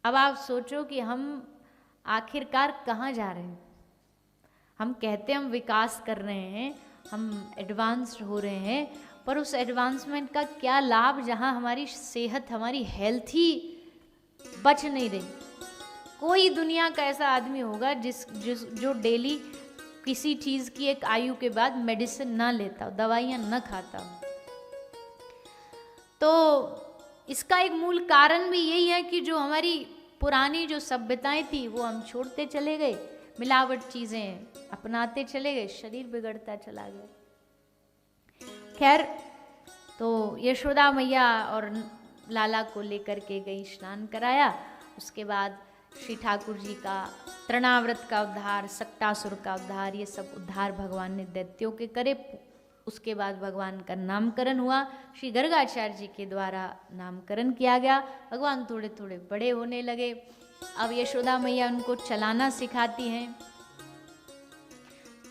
अब आप सोचो कि हम आखिरकार कहाँ जा रहे हैं। हम कहते हैं हम विकास कर रहे हैं, हम एडवांस्ड हो रहे हैं, पर उस एडवांसमेंट का क्या लाभ जहाँ हमारी सेहत, हमारी हेल्थ ही बच नहीं रही। कोई दुनिया का ऐसा आदमी होगा जो डेली किसी चीज़ की एक आयु के बाद मेडिसिन ना लेता हो, दवाइयाँ ना खाता हो। तो इसका एक मूल कारण भी यही है कि जो हमारी पुरानी जो सभ्यताएं थी वो हम छोड़ते चले गए, मिलावट चीज़ें अपनाते चले गए, शरीर बिगड़ता चला गया। खैर, तो यशोदा मैया और लाला को लेकर के गई, स्नान कराया। उसके बाद श्री ठाकुर जी का तृणाव्रत का उद्धार, सक्टासुर का उद्धार, ये सब उद्धार भगवान ने दैत्यों के करे। उसके बाद भगवान का नामकरण हुआ, श्री गर्गाचार्य जी के द्वारा नामकरण किया गया। भगवान थोड़े थोड़े बड़े होने लगे। अब यशोदा मैया उनको चलाना सिखाती हैं।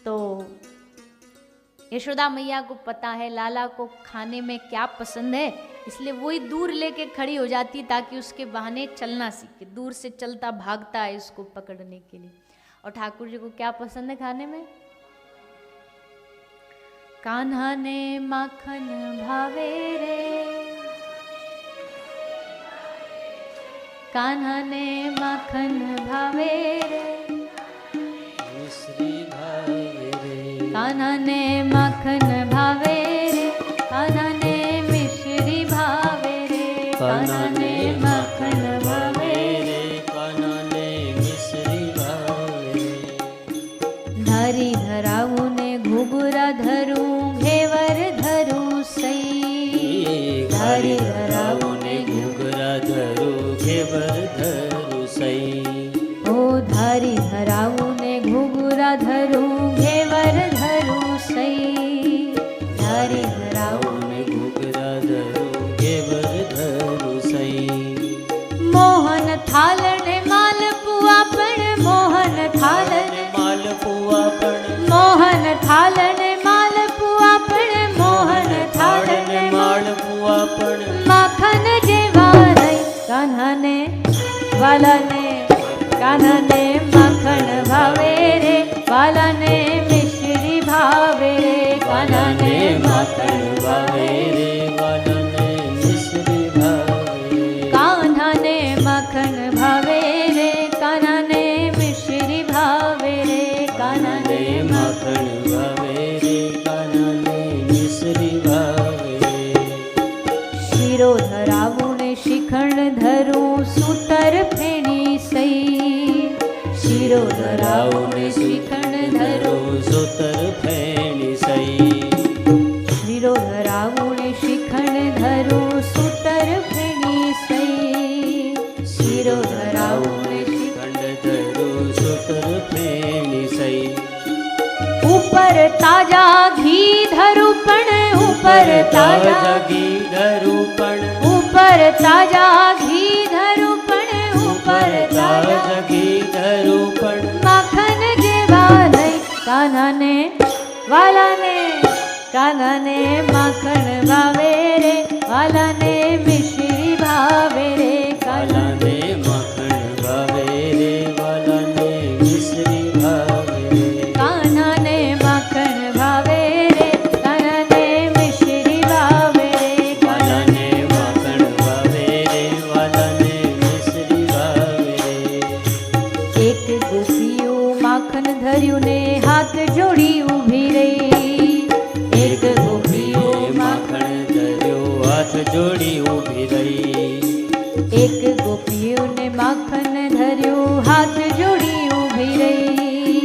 तो यशोदा मैया को पता है लाला को खाने में क्या पसंद है, इसलिए वही दूर लेके खड़ी हो जाती ताकि उसके बहाने चलना सीखे। दूर से चलता भागता है इसको पकड़ने के लिए। और ठाकुर जी को क्या पसंद है खाने में? कान्हा ने माखन भावे रे, कान्हा ने माखन भावे रे, मिश्री भावे रे, कान्हा ने माखन भावे रे, कान्हा ने मिश्री भावे रे, कान्हा ने माखन भावे रे, कान्हा ने मिश्री भावे रे। धारी धराऊ ने घुघरा धरू, घेवर धरू सई, धारी धराऊ ने घुघरा धरू, घेवर धरू सई। ओ धारी धराऊ ने घुघरा धरू, घेवर धरू सई, धारी धराऊ ने घुघरा धरू, घेवर धरू सई। मोहन थालन मालपुआ पण, मोहन थालन मालपुआ पण, मोहन थालन मालपुआ पण, मोहन थालन मालपुआ पण। माखन जेवा नहीं कान्हा ने, वाला ने, कान्हा ने माखन भावे रे, वाला ने मिश्री भावे रे, कान्हा ने माखन भावे रे, वाला ने मिश्री भावे रे। कान्हा ने माखन भावे रे, कान्हा ने मिश्री भावे रे, कान्हा ने माखन भावे रे, कान्हा ने मिश्री भावे रे। शिरो धरावू ने शिखंड धरू, सूतर फेणी सई, शिरो धरावू ने शिखंड धरू, सूतर फेणी सई। शिरो धरावू ने शिखंड धरू, सूतर फेणी सई, शिरो धरावू ने शिखंड धरू, सूतर फेणी सई। ऊपर ताजा घी धरू पण, ऊपर ताजा घी धरू पण, ऊपर ताजा घी धरू पण, ऊपर ताजा घी धरू पण। माखन जेवा नहीं कान्हा ने, वाला ने, कान्हा ने माखन भावे रे, वाला ने मिश्री भावे रे, वाला ने माखन भावे रे, वाला ने मिश्री भावे रे। कान्हा ने माखन भावे रे, कान्हा ने मिश्री भावे रे, वाला ने माखन भावे रे, वाला ने मिश्री भावे रे। एक गोपियो माखन धर्यु ने हाथ जोड़ी उभी रही, एक गोपियो माखन धर्यो हाथ जोड़ी ऊभी रही। एक गोपियों ने माखन धर्यो हाथ जोड़ी उभी रही,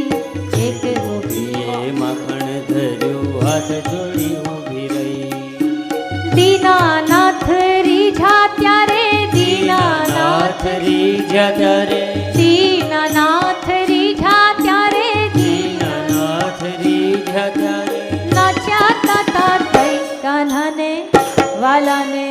एक गोपियों माखन धर्यो हाथ जोड़ी ऊभी रही। दीनानाथ રીઝા ત્યારે, दीनानाथ રીઝા ત્યારે, दीनानाथ રીઝા ત્યારે, दीनानाथ રીઝા ત્યારે। નાચ્યા તાતા થઈ કાन्हा ने, वाला ने,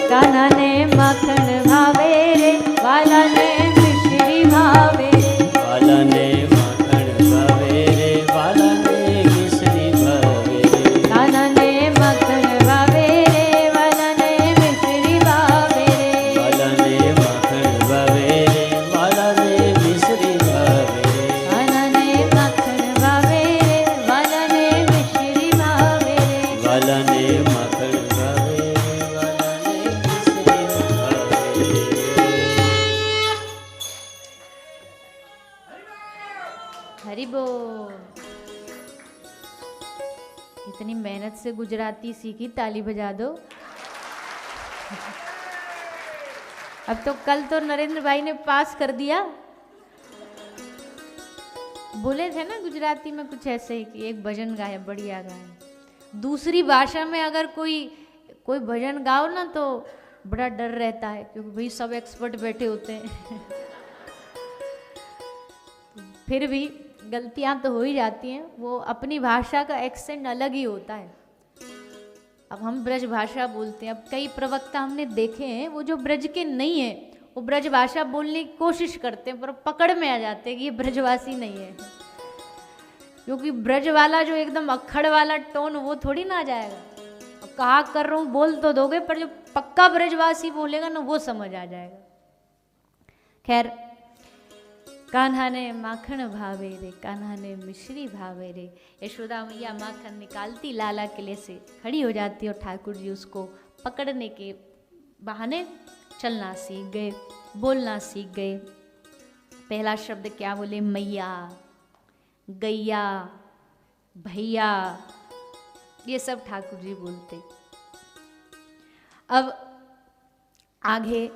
कान्हा ने माखन भावे रे, वाला ने मिश्री भावे रे, वाला ने माखन भावे रे, वाला ने मिश्री भावे रे। कान्हा ने माखन भावे रे, वाला ने मिश्री भावे रे, वाला ने माखन भावे रे, हरि बोल। इतनी मेहनत से गुजराती सीखी, ताली बजा दो। अब तो कल तो नरेंद्र भाई ने पास कर दिया। बोले थे ना गुजराती में कुछ ऐसे ही कि एक भजन गाए, बढ़िया गाए। दूसरी भाषा में अगर कोई भजन गाओ ना तो बड़ा डर रहता है, क्योंकि भाई सब एक्सपर्ट बैठे होते हैं। फिर भी गलतियां तो हो ही जाती हैं, वो अपनी भाषा का एक्सेंट अलग ही होता है। अब हम ब्रज भाषा बोलते हैं, अब कई प्रवक्ता हमने देखे हैं वो जो ब्रज के नहीं है वो ब्रज भाषा बोलने की कोशिश करते हैं, पर पकड़ में आ जाते हैं कि ये ब्रजवासी नहीं है। क्योंकि ब्रज वाला जो एकदम अक्खड़ वाला टोन वो थोड़ी ना आ जाएगा। अब कहा कर रहा हूँ बोल तो दोगे, पर जो पक्का ब्रजवासी बोलेगा ना वो समझ आ जाएगा। खैर, कान्हा ने माखन भावे रे, कान्हा ने मिश्री भावे रे। यशोदा मैया माखन निकालती लाला किले से खड़ी हो जाती और ठाकुर जी उसको पकड़ने के बहाने चलना सीख गए, बोलना सीख गए। पहला शब्द क्या बोले? मैया, गैया, भैया, ये सब ठाकुर जी बोलते। अब आगे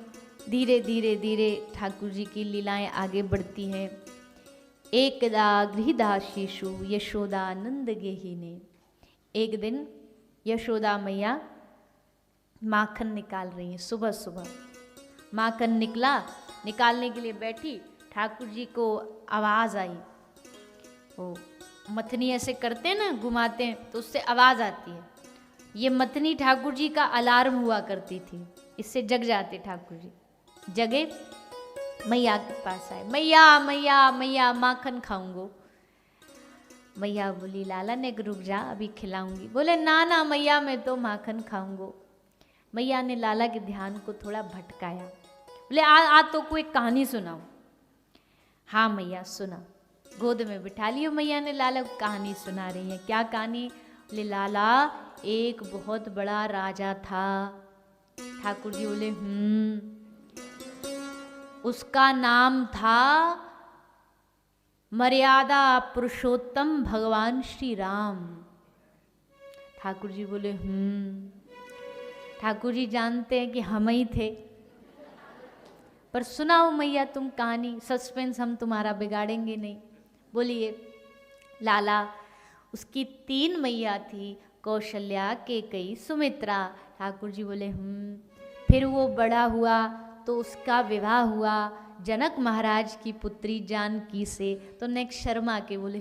धीरे धीरे धीरे ठाकुर जी की लीलाएं आगे बढ़ती हैं। एकदा गृहदाशीषु यशोदानंद गेहिने। एक दिन यशोदा मैया माखन निकाल रही हैं। सुबह सुबह माखन निकला, निकालने के लिए बैठी, ठाकुर जी को आवाज़ आई। वो मथनी ऐसे करते हैं ना, घुमाते हैं तो उससे आवाज़ आती है। ये मथनी ठाकुर जी का अलार्म हुआ करती थी, इससे जग जाते ठाकुर जी। जगे, मैया के पास आए, मैया मैया मैया माखन खाऊंगो। मैया बोली लाला ने रुक जा, अभी खिलाऊंगी। बोले ना ना मैया, मैं तो माखन खाऊंगो। मैया ने लाला के ध्यान को थोड़ा भटकाया। बोले आ तो कोई कहानी सुनाओ। हाँ मैया सुना। गोद में बिठा लियो मैया ने, लाला को कहानी सुना रही है। क्या कहानी? बोले लाला, एक बहुत बड़ा राजा था। ठाकुर जी बोले उसका नाम था मर्यादा पुरुषोत्तम भगवान श्री राम। ठाकुर जी बोले ठाकुर जी जानते हैं कि हम ही थे, पर सुनाओ मैया तुम कहानी, सस्पेंस हम तुम्हारा बिगाड़ेंगे नहीं। बोलिए। लाला, उसकी 3 मैया थी, कौशल्या, केकई, सुमित्रा। ठाकुर जी बोले फिर वो बड़ा हुआ तो उसका विवाह हुआ जनक महाराज की पुत्री जानकी से। तो नेक्स्ट शर्मा के बोले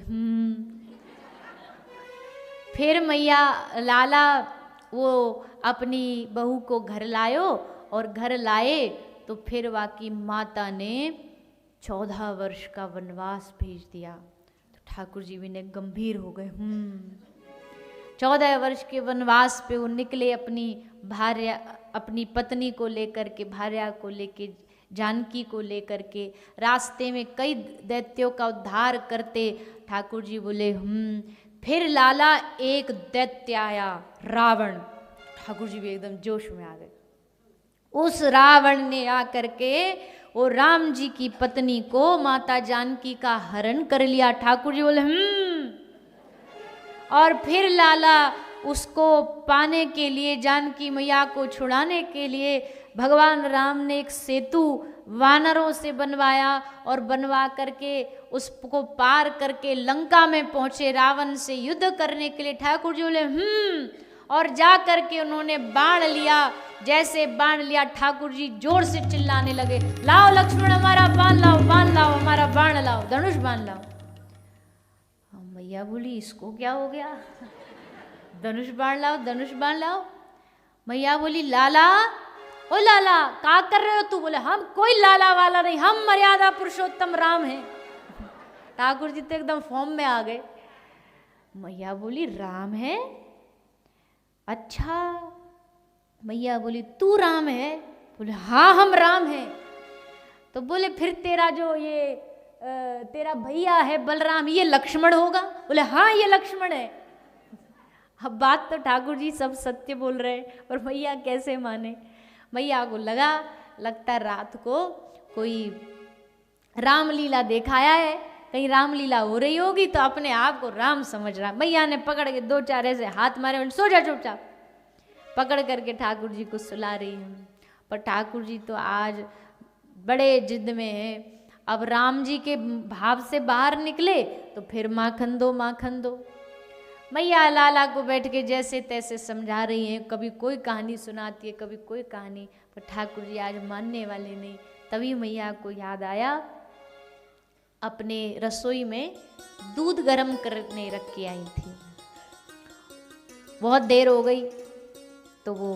फिर मैया लाला वो अपनी बहू को घर लायो, और घर लाए तो फिर वाकी माता ने 14 वर्ष का वनवास भेज दिया। तो ठाकुर जी भी ने गंभीर हो गए। 14 वर्ष के वनवास पे वो निकले अपनी भार्या, अपनी पत्नी को लेकर के, भार्या को लेके, जानकी को लेकर के। रास्ते में कई दैत्यों का उद्धार करते। ठाकुर जी बोले फिर लाला एक दैत्य आया, रावण। ठाकुर जी भी एकदम जोश में आ गए। उस रावण ने आकर के वो राम जी की पत्नी को, माता जानकी का हरण कर लिया। ठाकुर जी बोले और फिर लाला उसको पाने के लिए, जानकी मैया को छुड़ाने के लिए भगवान राम ने एक सेतु वानरों से बनवाया, और बनवा करके उसको पार करके लंका में पहुंचे रावण से युद्ध करने के लिए। ठाकुर जी बोले और जा करके उन्होंने बाण लिया। जैसे बाण लिया, ठाकुर जी जोर से चिल्लाने लगे, लाओ लक्ष्मण हमारा बाण लाओ, बाण लाओ, हमारा बाण लाओ, धनुष बाण लाओ। मैया बोली इसको क्या हो गया? धनुष बाण लाओ, धनुष बाण लाओ। मैया बोली लाला, ओ लाला क्या कर रहे हो तू? बोले हम कोई लाला वाला नहीं, हम मर्यादा पुरुषोत्तम राम हैं। ठाकुर जी तो एकदम फॉर्म में आ गए। मैया बोली राम है? अच्छा। मैया बोली तू राम है? बोले हाँ हम राम हैं। तो बोले फिर तेरा जो ये तेरा भैया है बलराम, ये लक्ष्मण होगा? बोले हाँ ये लक्ष्मण है। अब बात तो ठाकुर जी सब सत्य बोल रहे हैं, और मैया कैसे माने? मैया को लगता रात को कोई रामलीला दिखाया है, कहीं रामलीला हो रही होगी तो अपने आप को राम समझ रहा। मैया ने पकड़ के 2-4 ऐसे हाथ मारे, बोले सो जा चुपचाप। पकड़ करके ठाकुर जी को सुला रही है। पर ठाकुर जी तो आज बड़े जिद में है। अब राम जी के भाव से बाहर निकले तो फिर माखन दो माखन दो। मैया लाला को बैठ के जैसे तैसे समझा रही हैं, कभी कोई कहानी सुनाती है, कभी कोई कहानी। पर ठाकुर जी आज मानने वाले नहीं। तभी मैया को याद आया, अपने रसोई में दूध गर्म करने रख के आई थी। बहुत देर हो गई तो वो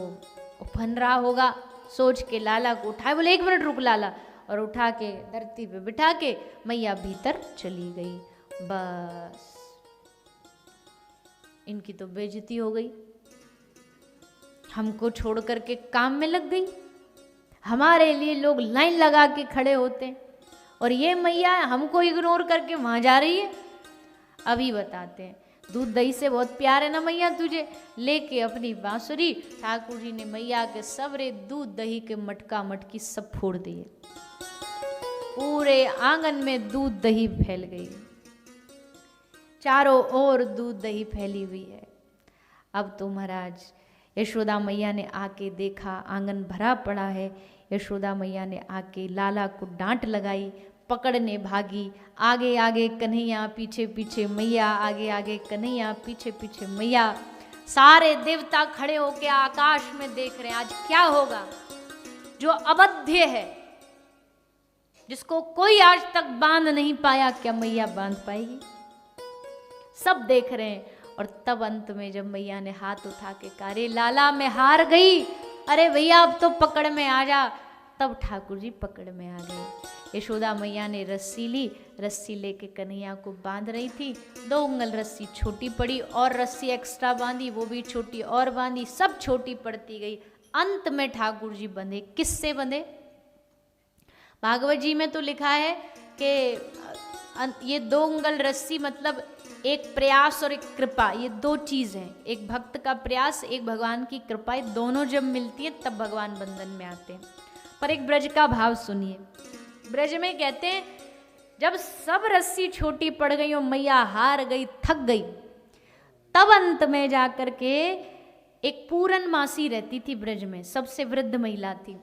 उफन रहा होगा, सोच के लाला को उठाए, बोले 1 मिनट रुक लाला, और उठा के धरती पे बिठा के मैया भीतर चली गई। बस इनकी तो बेइज्जती हो गई, हमको छोड़ करके काम में लग गई। हमारे लिए लोग लाइन लगा के खड़े होते हैं और ये मैया हमको इग्नोर करके वहां जा रही है। अभी बताते हैं, दूध दही से बहुत प्यार है ना मैया तुझे। लेके अपनी बांसुरी ठाकुर जी ने मैया के सबरे दूध दही के मटका मटकी सब फोड़ दिए। पूरे आंगन में दूध दही फैल गई, चारों ओर दूध दही फैली हुई है। अब तो महाराज यशोदा मैया ने आके देखा, आंगन भरा पड़ा है। यशोदा मैया ने आके लाला को डांट लगाई, पकड़ने भागी। आगे आगे कन्हैया, पीछे पीछे मैया, आगे आगे कन्हैया, पीछे पीछे मैया। सारे देवता खड़े होके आकाश में देख रहे हैं आज क्या होगा। जो अबध्य है, जिसको कोई आज तक बांध नहीं पाया, क्या मैया बांध पाएगी? सब देख रहे हैं। और तब अंत में जब मैया ने हाथ उठा के कहा, अरे लाला मैं हार गई, अरे भैया अब तो पकड़ में आ जा, तब ठाकुर जी पकड़ में आ गए। यशोदा मैया ने रस्सी ली, रस्सी लेके कन्हैया को बांध रही थी। 2 उंगल रस्सी छोटी पड़ी और रस्सी एक्स्ट्रा बांधी, वो भी छोटी और बांधी, सब छोटी पड़ती गई। अंत में ठाकुर जी बंधे। किससे बंधे? भागवत जी में तो लिखा है कि ये 2 उंगल रस्सी मतलब एक प्रयास और एक कृपा, ये 2 चीज हैं। एक भक्त का प्रयास, एक भगवान की कृपा, ये दोनों जब मिलती है तब भगवान बंधन में आते हैं। पर एक ब्रज का भाव सुनिए। ब्रज में कहते हैं जब सब रस्सी छोटी पड़ गई और मैया हार गई, थक गई, तब अंत में जाकर के एक पूरन मासी रहती थी ब्रज में, सबसे वृद्ध महिला थी,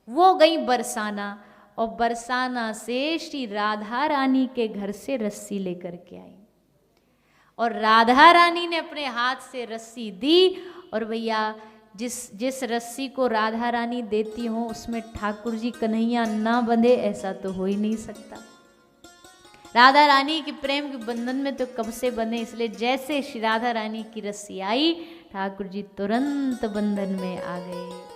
वो गई बरसाना, और बरसाना से श्री राधा रानी के घर से रस्सी लेकर के आई। और राधा रानी ने अपने हाथ से रस्सी दी। और भैया जिस रस्सी को राधा रानी देती हो उसमें ठाकुर जी कन्हैया ना बंधे, ऐसा तो हो ही नहीं सकता। राधा रानी के प्रेम के बंधन में तो कब से बंधे, इसलिए जैसे श्री राधा रानी की रस्सी आई, ठाकुर जी तुरंत बंधन में आ गए।